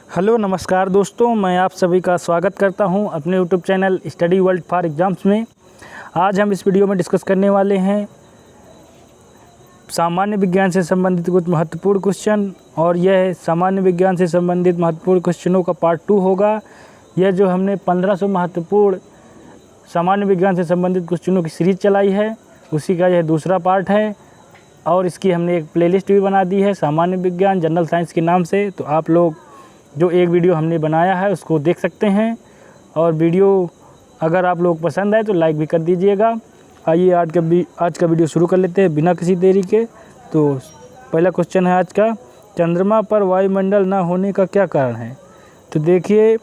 Hello नमस्कार दोस्तों, मैं आप सभी का स्वागत करता हूं अपने YouTube channel study world for exams में। आज हम इस वीडियो में डिस्कस करने वाले हैं सामान्य विज्ञान से संबंधित कुछ महत्वपूर्ण क्वेश्चन, और यह सामान्य विज्ञान से संबंधित महत्वपूर्ण क्वेश्चनों का पार्ट 2 होगा। यह जो हमने 1500 महत्वपूर्ण सामान्य विज्ञान से संबंधित क्वेश्चनों की सीरीज़ चलाई है, उसी का यह दूसरा पार्ट है। और इसकी हमने एक प्लेलिस्ट भी बना दी है सामान्य विज्ञान जनरल साइंस के नाम से, तो आप लोग जो एक वीडियो हमने बनाया है उसको देख सकते हैं। और वीडियो अगर आप लोग पसंद आए तो लाइक भी कर दीजिएगा। आइए आज का वीडियो शुरू कर लेते हैं बिना किसी देरी के। तो पहला क्वेश्चन है आज का, चंद्रमा पर वायुमंडल ना होने का क्या कारण है। तो देखिए,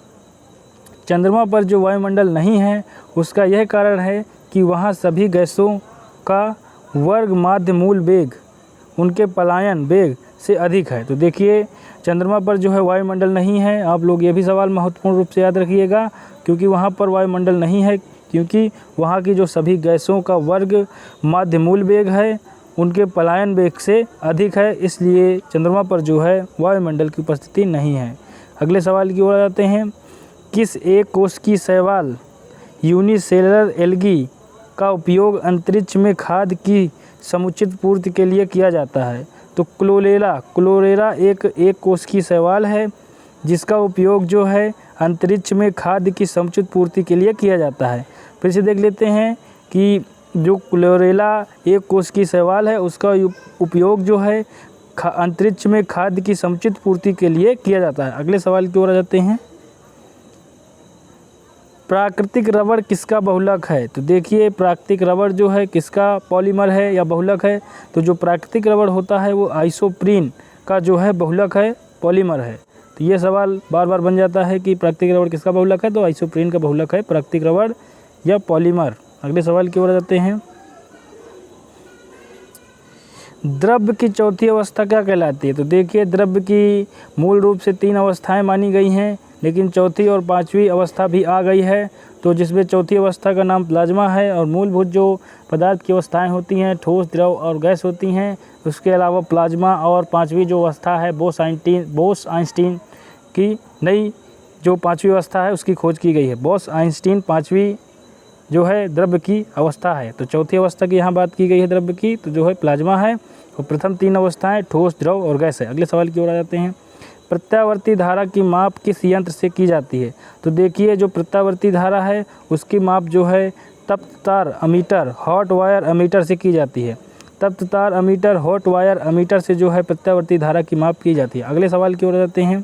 चंद्रमा पर जो वायुमंडल नहीं है उसका यह कारण है कि वहाँ सभी गैसों का वर्ग माध्य मूल वेग उनके पलायन वेग से अधिक है। तो देखिए, चंद्रमा पर जो है वायुमंडल नहीं है। आप लोग ये भी सवाल महत्वपूर्ण रूप से याद रखिएगा, क्योंकि वहाँ पर वायुमंडल नहीं है, क्योंकि वहाँ की जो सभी गैसों का वर्ग माध्य मूल वेग है उनके पलायन वेग से अधिक है, इसलिए चंद्रमा पर जो है वायुमंडल की उपस्थिति नहीं है। अगले सवाल की ओर जाते हैं, किस एक कोश की शैवाल यूनिसेलुलर एल्गी का उपयोग अंतरिक्ष में खाद्य की समुचित पूर्ति के लिए किया जाता है। तो क्लोरेला एक कोश की शैवाल है जिसका उपयोग जो है अंतरिक्ष में खाद्य की समुचित पूर्ति के लिए किया जाता है। फिर से देख लेते हैं कि जो क्लोरेला एक कोश की शैवाल है उसका उपयोग जो है अंतरिक्ष में खाद्य की समुचित पूर्ति के लिए किया जाता है। अगले सवाल की ओर आ जाते हैं, प्राकृतिक रबड़ किसका बहुलक है। तो देखिए, प्राकृतिक रबड़ जो है किसका पॉलीमर है या बहुलक है। तो जो प्राकृतिक रबड़ होता है वो आइसोप्रीन का जो है बहुलक है, पॉलीमर है। तो ये सवाल बार बार बन जाता है कि प्राकृतिक रबड़ किसका बहुलक है, तो आइसोप्रीन का बहुलक है प्राकृतिक रबड़ या पॉलीमर। अगले सवाल की ओर आ जाते हैं, द्रव्य की चौथी अवस्था क्या कहलाती है। तो देखिए, द्रव्य की मूल रूप से 3 अवस्थाएं मानी गई हैं, लेकिन चौथी और 5वीं अवस्था भी आ गई है। तो जिसमें चौथी अवस्था का नाम प्लाज्मा है, और मूलभूत जो पदार्थ की अवस्थाएं होती हैं ठोस, द्रव और गैस होती हैं। उसके अलावा प्लाज्मा और 5वीं जो अवस्था है बोस आइंस्टीन की नई जो 5वीं अवस्था है उसकी खोज की गई है। बोस आइंस्टीन 5वीं जो है द्रव्य की अवस्था है। तो चौथी अवस्था की यहाँ बात की गई है द्रव्य की, तो जो है प्लाज्मा है, और प्रथम 3 अवस्थाएं ठोस, द्रव और गैस है। अगले सवाल की ओर आ जाते हैं, प्रत्यावर्ती धारा की माप किस यंत्र से की जाती है। तो देखिए, जो प्रत्यावर्ती धारा है उसकी माप जो है तप्त तार अमीटर, हॉट वायर अमीटर से की जाती है। तप्त तार अमीटर, हॉट वायर अमीटर से जो है प्रत्यावर्ती धारा की माप की जाती है। अगले सवाल की ओर जाते हैं,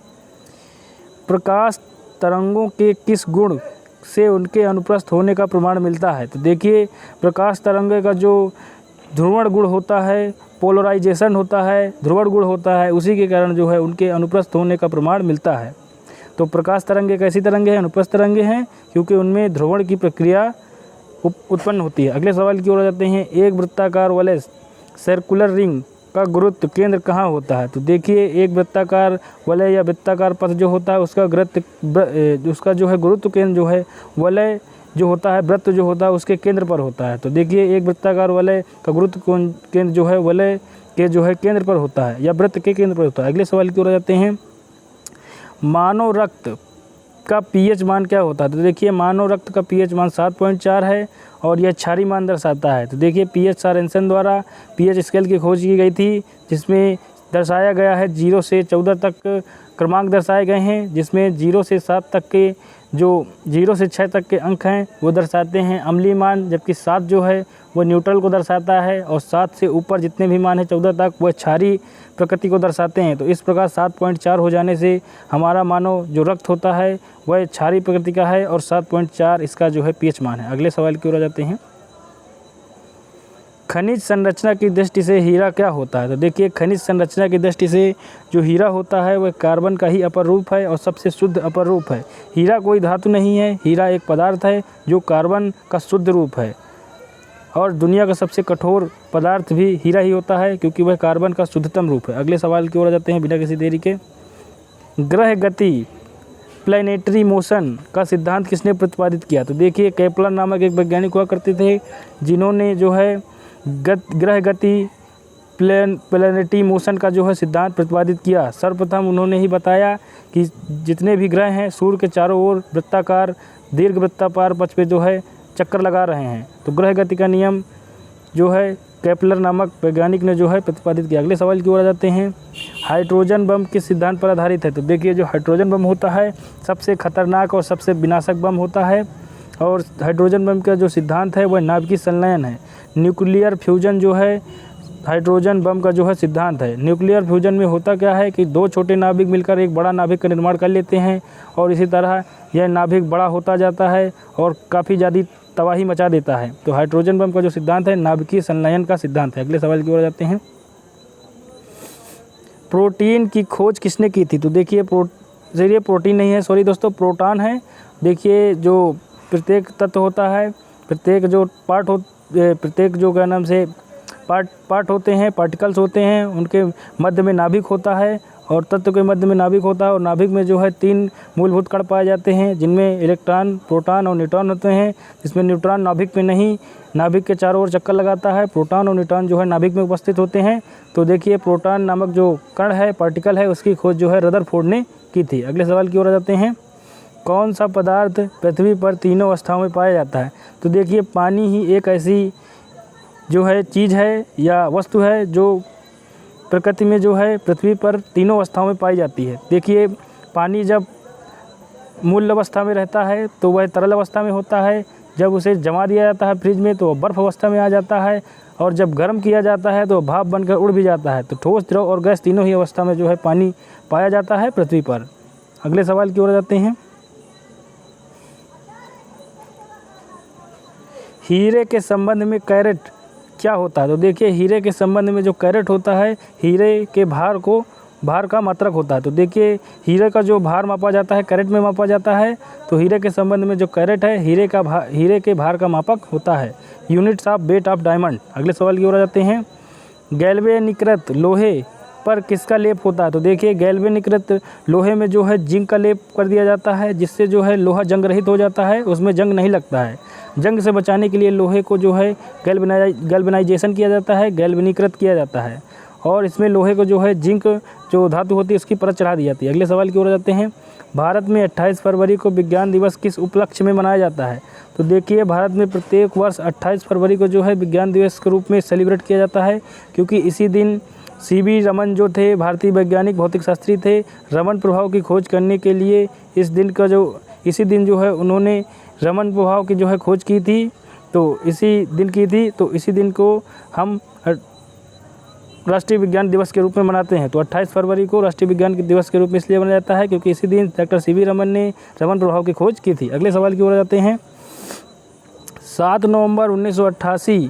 प्रकाश तरंगों के किस गुण से उनके अनुप्रस्थ होने का प्रमाण मिलता है। तो देखिए, प्रकाश तरंग का जो ध्रुवण गुण होता है, पोलराइजेशन होता है, ध्रुवण गुण होता है, उसी के कारण जो है उनके अनुप्रस्थ होने का प्रमाण मिलता है। तो प्रकाश तरंगे कैसी तरंगे हैं, अनुप्रस्थ तरंगे हैं, क्योंकि उनमें ध्रुवण की प्रक्रिया उत्पन्न होती है। अगले सवाल की ओर जाते हैं, एक वृत्ताकार वलय सर्कुलर रिंग का गुरुत्व केंद्र कहाँ होता है। तो देखिए, एक वृत्ताकार वलय या वृत्ताकार पथ जो होता है उसका जो है गुरुत्व केंद्र जो है वलय जो होता है, वृत्त जो होता है उसके केंद्र पर होता है। तो देखिए, एक वृत्ताकार वलय का गुरुत्व केंद्र जो है वलय के जो है केंद्र पर होता है या वृत्त के केंद्र पर होता है। अगले सवाल की ओर जाते हैं, मानव रक्त का पीएच मान क्या होता है। तो देखिए, मानव रक्त का पीएच मान 7.4 है, और यह क्षारीय मान दर्शाता है। तो देखिए, पीएच सारेंसन द्वारा पीएच स्केल की खोज की गई थी, जिसमें दर्शाया गया है 0 से 14 तक क्रमांक दर्शाए गए हैं, जिसमें 0 से 7 तक के जो 0 से 6 तक के अंक हैं वो दर्शाते हैं अम्लीय मान, जबकि 7 जो है वो न्यूट्रल को दर्शाता है, और 7 से ऊपर जितने भी मान हैं 14 तक वह क्षारीय प्रकृति को दर्शाते हैं। तो इस प्रकार 7.4 हो जाने से हमारा मानव जो रक्त होता है वह क्षारीय प्रकृति का है, और 7.4 इसका जो है पीएच मान है। अगले सवाल की ओर आ जाते हैं, खनिज संरचना की दृष्टि से हीरा क्या होता है। तो देखिए, खनिज संरचना की दृष्टि से जो हीरा होता है वह कार्बन का ही अपर रूप है और सबसे शुद्ध अपर रूप है। हीरा कोई धातु नहीं है, हीरा एक पदार्थ है जो कार्बन का शुद्ध रूप है, और दुनिया का सबसे कठोर पदार्थ भी हीरा ही होता है, क्योंकि वह कार्बन का शुद्धतम रूप है। अगले सवाल की ओर आ जाते हैं बिना किसी देरी के, ग्रह गति प्लैनेटरी मोशन का सिद्धांत किसने प्रतिपादित किया। तो देखिए, केपलर नामक एक वैज्ञानिक हुआ करते थे, जिन्होंने जो है ग्रह गति प्लैनेटरी मोशन का जो है सिद्धांत प्रतिपादित किया। सर्वप्रथम उन्होंने ही बताया कि जितने भी ग्रह हैं सूर्य के चारों ओर वृत्ताकार दीर्घ वृत्ताकार पथ पे जो है चक्कर लगा रहे हैं। तो ग्रह गति का नियम जो है केपलर नामक वैज्ञानिक ने जो है प्रतिपादित किया। अगले सवाल की ओर आ जाते हैं। हाइड्रोजन बम किस सिद्धांत पर आधारित है? तो देखिए जो हाइड्रोजन बम होता है सबसे खतरनाक और सबसे विनाशक बम होता है, और हाइड्रोजन बम का जो सिद्धांत है वह नाभिकीय संलयन है। न्यूक्लियर फ्यूजन जो है हाइड्रोजन बम का जो है सिद्धांत है। न्यूक्लियर फ्यूजन में होता क्या है कि दो छोटे नाभिक मिलकर एक बड़ा नाभिक का निर्माण कर लेते हैं, और इसी तरह यह नाभिक बड़ा होता जाता है और काफ़ी ज़्यादा तबाही मचा देता है। तो हाइड्रोजन बम का जो सिद्धांत है नाभिकीय संलयन का सिद्धांत है। अगले सवाल की ओर जाते हैं। प्रोटीन की खोज किसने की थी? तो देखिए प्रोटीन नहीं है, सॉरी दोस्तों, प्रोटॉन है। देखिए जो प्रत्येक तत्व होता है, प्रत्येक जो प्रत्येक जो क्या नाम से पार्ट होते हैं, पार्टिकल्स होते हैं, उनके मध्य में नाभिक होता है और तत्व के मध्य में नाभिक होता है, और नाभिक में जो है 3 मूलभूत कण पाए जाते हैं जिनमें इलेक्ट्रॉन, प्रोटॉन और न्यूट्रॉन होते हैं। जिसमें न्यूट्रॉन नाभिक में नहीं, नाभिक के चारों ओर चक्कर लगाता है। प्रोटॉन और न्यूट्रॉन जो है नाभिक में उपस्थित होते हैं। तो देखिए प्रोटॉन नामक जो कण है, पार्टिकल है, उसकी खोज जो है रदरफोर्ड ने की थी। अगले सवाल की ओर आ जाते हैं। कौन सा पदार्थ पृथ्वी पर तीनों अवस्थाओं में पाया जाता है? तो देखिए पानी ही एक ऐसी जो है चीज़ है या वस्तु है जो प्रकृति में जो है पृथ्वी पर तीनों अवस्थाओं में पाई जाती है। देखिए पानी जब मूल अवस्था में रहता है तो वह तरल अवस्था में होता है, जब उसे जमा दिया जाता है फ्रिज में तो बर्फ़ अवस्था में आ जाता है, और जब गर्म किया जाता है तो भाप बनकर उड़ भी जाता है। तो ठोस, द्रव और गैस तीनों ही अवस्था में जो है पानी पाया जाता है पृथ्वी पर। अगले सवाल की ओर जाते हैं। हीरे के संबंध में कैरेट क्या होता है? तो देखिए हीरे के संबंध में जो कैरेट होता है, हीरे के भार का मात्रक होता है। तो देखिए हीरे का जो भार मापा जाता है कैरेट में मापा जाता है। तो हीरे के संबंध में जो कैरेट है हीरे के भार का मापक होता है। Units of weight of diamond. अगले सवाल की ओर आ जाते हैं। गैल्वेनिकृत लोहे पर किसका लेप होता है? तो देखिए गैल्वेनिकृत लोहे में जो है जिंक का लेप कर दिया जाता है, जिससे जो है लोहा जंग रहित हो जाता है, उसमें जंग नहीं लगता है। जंग से बचाने के लिए लोहे को जो है गैल्वेनाइजेशन किया जाता है, गैल्वेनीकृत किया जाता है, और इसमें लोहे को जो है जिंक जो धातु होती है उसकी परत चढ़ा दी जाती है। अगले सवाल की ओर जाते हैं। भारत में 28 फरवरी को विज्ञान दिवस किस उपलक्ष्य में मनाया जाता है? तो देखिए भारत में प्रत्येक वर्ष 28 फरवरी को जो है विज्ञान दिवस के रूप में सेलिब्रेट किया जाता है, क्योंकि इसी दिन सीवी रमन जो थे, भारतीय वैज्ञानिक भौतिक शास्त्री थे, रमन प्रभाव की खोज करने के लिए इसी दिन जो है उन्होंने रमन प्रभाव की जो है खोज की थी। तो इसी दिन की थी, तो इसी दिन को हम राष्ट्रीय विज्ञान दिवस के रूप में मनाते हैं। तो 28 फरवरी को राष्ट्रीय विज्ञान दिवस के रूप में इसलिए मनाया जाता है क्योंकि इसी दिन डॉक्टर सीवी रमन ने रमन प्रभाव की खोज की थी। अगले सवाल की ओर जाते हैं। 7 नवंबर 1988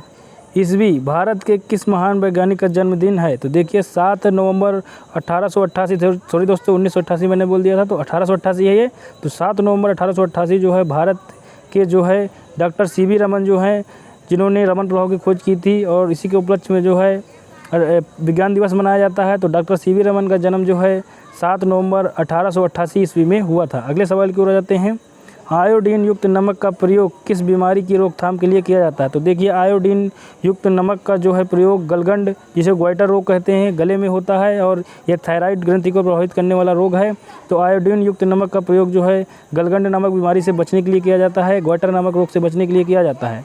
ईस्वी भारत के किस महान वैज्ञानिक का जन्मदिन है? तो देखिए 7 नवंबर 1888, सॉरी दोस्तों 1988 मैंने बोल दिया था, तो 1888 है ये। तो 7 नवंबर 1888 जो है भारत के जो है डॉक्टर सीवी रमन जो हैं, जिन्होंने रमन प्रभाव की खोज की थी, और इसी के उपलक्ष्य में जो है विज्ञान दिवस मनाया जाता है। तो डॉक्टर सीवी रमन का जन्म जो है 7 नवंबर 1888 ईस्वी में हुआ था। अगले सवाल की ओर जाते हैं। आयोडीन युक्त नमक का प्रयोग किस बीमारी की रोकथाम के लिए किया जाता है? तो देखिए आयोडीन युक्त नमक का जो है प्रयोग गलगंड, जिसे ग्वाइटर रोग कहते हैं, गले में होता है, और यह थायराइड ग्रंथि को प्रभावित करने वाला रोग है। तो आयोडीन युक्त नमक का प्रयोग जो है गलगंड नामक बीमारी से बचने के लिए किया जाता है, ग्वाइटर नामक रोग से बचने के लिए किया जाता है,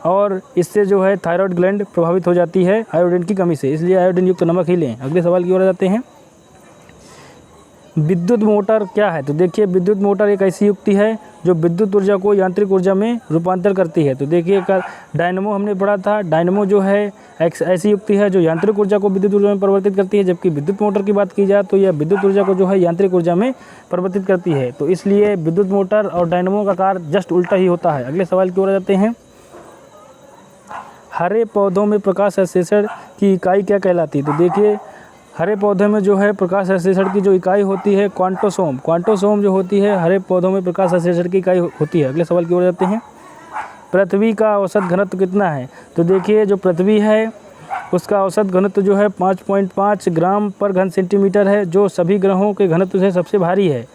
और इससे जो है थायराइड ग्लैंड प्रभावित हो जाती है आयोडीन की कमी से, इसलिए आयोडीन युक्त नमक ही लें। अगले सवाल की ओर जाते हैं। विद्युत मोटर क्या है? तो देखिए विद्युत मोटर एक ऐसी युक्ति है जो विद्युत ऊर्जा को यांत्रिक ऊर्जा में रूपांतर करती है। तो देखिए डायनमो हमने पढ़ा था, डायनमो जो है एक ऐसी युक्ति है जो यांत्रिक ऊर्जा को विद्युत ऊर्जा में परिवर्तित करती है, जबकि विद्युत मोटर की बात की जाए तो यह विद्युत ऊर्जा को जो है यांत्रिक ऊर्जा में परिवर्तित करती है। तो इसलिए विद्युत मोटर और डायनमो का कार्य जस्ट उल्टा ही होता है। अगले सवाल की ओर जाते हैं। हरे पौधों में प्रकाश संश्लेषण की इकाई क्या कहलाती है? तो देखिए हरे पौधे में जो है प्रकाश संश्लेषण की जो इकाई होती है क्वांटोसोम, क्वांटोसोम जो होती है हरे पौधों में प्रकाश संश्लेषण की इकाई होती है। अगले सवाल की ओर जाते हैं। पृथ्वी का औसत घनत्व कितना है? तो देखिए जो पृथ्वी है उसका औसत घनत्व जो है 5.5 ग्राम पर घन सेंटीमीटर है, जो सभी ग्रहों के घनत्व से सबसे भारी है।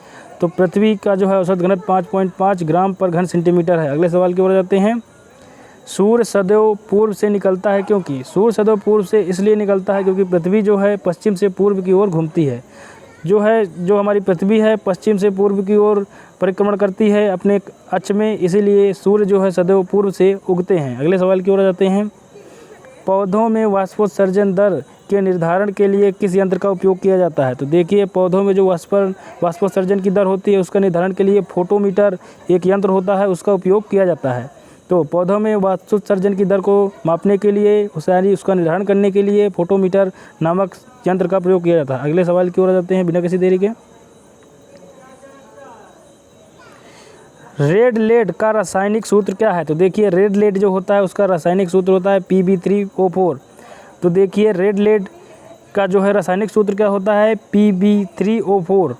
तो पृथ्वी का जो है औसत घनत्व 5.5 ग्राम पर घन सेंटीमीटर है। अगले सवाल की ओर जाते हैं। सूर्य सदैव पूर्व से निकलता है क्योंकि सूर्य सदैव पूर्व से इसलिए निकलता है क्योंकि पृथ्वी जो है पश्चिम से पूर्व की ओर घूमती है। जो हमारी पृथ्वी है पश्चिम से पूर्व की ओर परिक्रमण करती है अपने अक्ष में, इसीलिए सूर्य जो है सदैव पूर्व से उगते हैं। अगले सवाल की ओर आ जाते हैं। पौधों में वाष्पोत्सर्जन दर के निर्धारण के लिए किस यंत्र का उपयोग किया जाता है? तो देखिए, पौधों में जो वाष्पोत्सर्जन की दर होती है उसका निर्धारण के लिए फोटोमीटर एक यंत्र होता है, उसका उपयोग किया जाता है। तो पौधों में वाष्पोत्सर्जन की दर को मापने के लिए उसका निर्धारण करने के लिए फोटोमीटर नामक यंत्र का प्रयोग किया जाता है। अगले सवाल की ओर आ जाते हैं बिना किसी देरी के। रेड लेड का रासायनिक सूत्र क्या है? तो देखिए, रेड लेड जो होता है उसका रासायनिक सूत्र होता है Pb3O4। तो देखिए, रेड लेड का जो है रासायनिक सूत्र क्या होता है? Pb3O4।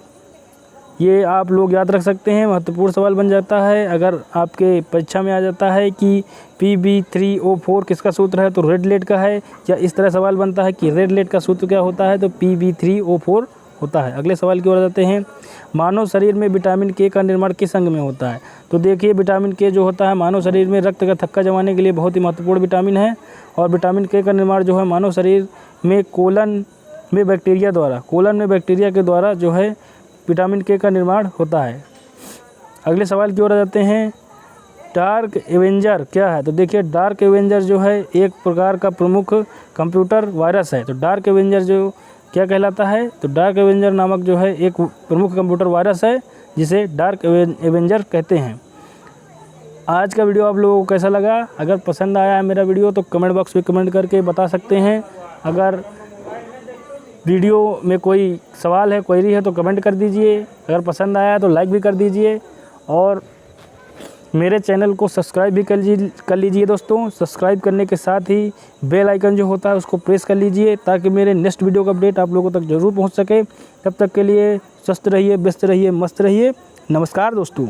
ये आप लोग याद रख सकते हैं, महत्वपूर्ण सवाल बन जाता है अगर आपके परीक्षा में आ जाता है कि Pb3O4 किसका सूत्र है, तो रेड लेड का है। या इस तरह सवाल बनता है कि रेड लेड का सूत्र क्या होता है, तो Pb3O4 होता है। अगले सवाल की ओर जाते हैं। मानव शरीर में विटामिन के का निर्माण किस अंग में होता है? तो देखिए, विटामिन के जो होता है मानव शरीर में रक्त का थक्का जमाने के लिए बहुत ही महत्वपूर्ण विटामिन है। और विटामिन के का निर्माण जो है मानव शरीर में कोलन में बैक्टीरिया के द्वारा जो है विटामिन के का निर्माण होता है। अगले सवाल की ओर आ जाते हैं। डार्क एवेंजर क्या है? तो देखिए, डार्क एवेंजर जो है एक प्रकार का प्रमुख कंप्यूटर वायरस है। तो डार्क एवेंजर जो क्या कहलाता है? तो डार्क एवेंजर नामक जो है एक प्रमुख कंप्यूटर वायरस है जिसे डार्क एवेंजर कहते हैं। आज का वीडियो आप लोगों को कैसा लगा? अगर पसंद आया है मेरा वीडियो तो कमेंट बॉक्स में कमेंट करके बता सकते हैं। अगर वीडियो में कोई सवाल है, क्वेरी है तो कमेंट कर दीजिए। अगर पसंद आया तो लाइक भी कर दीजिए और मेरे चैनल को सब्सक्राइब भी कर लीजिए दोस्तों। सब्सक्राइब करने के साथ ही बेल आइकन जो होता है उसको प्रेस कर लीजिए ताकि मेरे नेक्स्ट वीडियो का अपडेट आप लोगों तक ज़रूर पहुंच सके। तब तक के लिए स्वस्थ रहिए, व्यस्त रहिए, मस्त रहिए। नमस्कार दोस्तों।